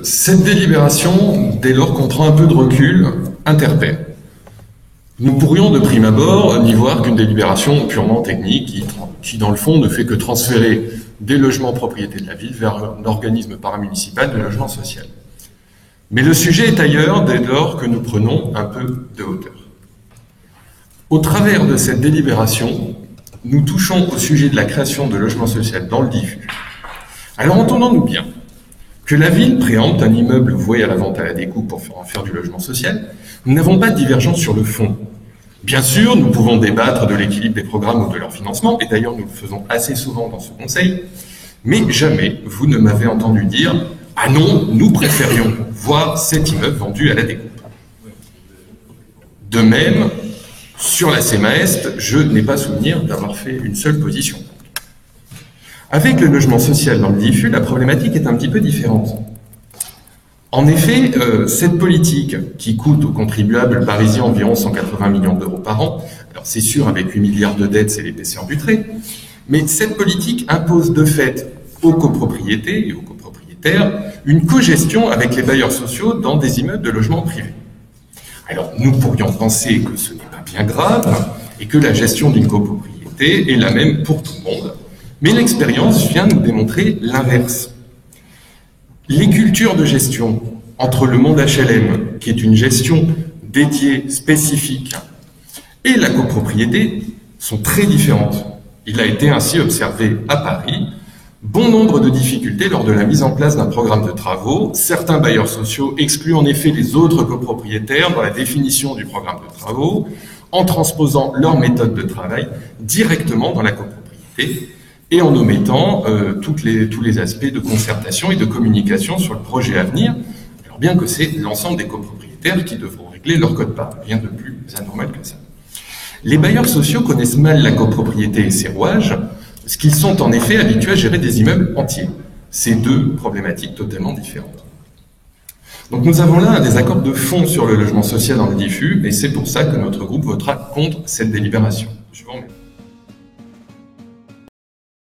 Cette délibération, dès lors qu'on prend un peu de recul, interpelle. Nous pourrions de prime abord n'y voir qu'une délibération purement technique qui, dans le fond, ne fait que transférer des logements propriété de la ville vers un organisme paramunicipal de logement social. Mais le sujet est ailleurs dès lors que nous prenons un peu de hauteur. Au travers de cette délibération, nous touchons au sujet de la création de logements sociaux dans le diffus. Alors entendons-nous bien que la ville préempte un immeuble voué à la vente à la découpe pour en faire du logement social. Nous n'avons pas de divergence sur le fond. Bien sûr, nous pouvons débattre de l'équilibre des programmes ou de leur financement, et d'ailleurs nous le faisons assez souvent dans ce conseil, mais jamais vous ne m'avez entendu dire « Ah non, nous préférions voir cet immeuble vendu à la découpe ». De même, sur la CEMA-Est, je n'ai pas souvenir d'avoir fait une seule position. Avec le logement social dans le diffus, la problématique est un petit peu différente. En effet, cette politique qui coûte aux contribuables parisiens environ 180 millions d'euros par an, alors c'est sûr avec 8 milliards de dettes c'est l'épaisseur du trait, mais cette politique impose de fait aux copropriétés et aux copropriétaires une cogestion avec les bailleurs sociaux dans des immeubles de logements privés. Alors nous pourrions penser que ce n'est pas bien grave et que la gestion d'une copropriété est la même pour tout le monde, mais l'expérience vient nous démontrer l'inverse. Les cultures de gestion entre le monde HLM, qui est une gestion dédiée, spécifique, et la copropriété sont très différentes. Il a été ainsi observé à Paris bon nombre de difficultés lors de la mise en place d'un programme de travaux. Certains bailleurs sociaux excluent en effet les autres copropriétaires dans la définition du programme de travaux, en transposant leur méthode de travail directement dans la copropriété, et en omettant tous les aspects de concertation et de communication sur le projet à venir, alors bien que c'est l'ensemble des copropriétaires qui devront régler leur quote-part, rien de plus anormal que ça. Les bailleurs sociaux connaissent mal la copropriété et ses rouages, parce qu'ils sont en effet habitués à gérer des immeubles entiers. C'est deux problématiques totalement différentes. Donc nous avons là un désaccord de fond sur le logement social dans le diffus, et c'est pour ça que notre groupe votera contre cette délibération. Je vous remercie.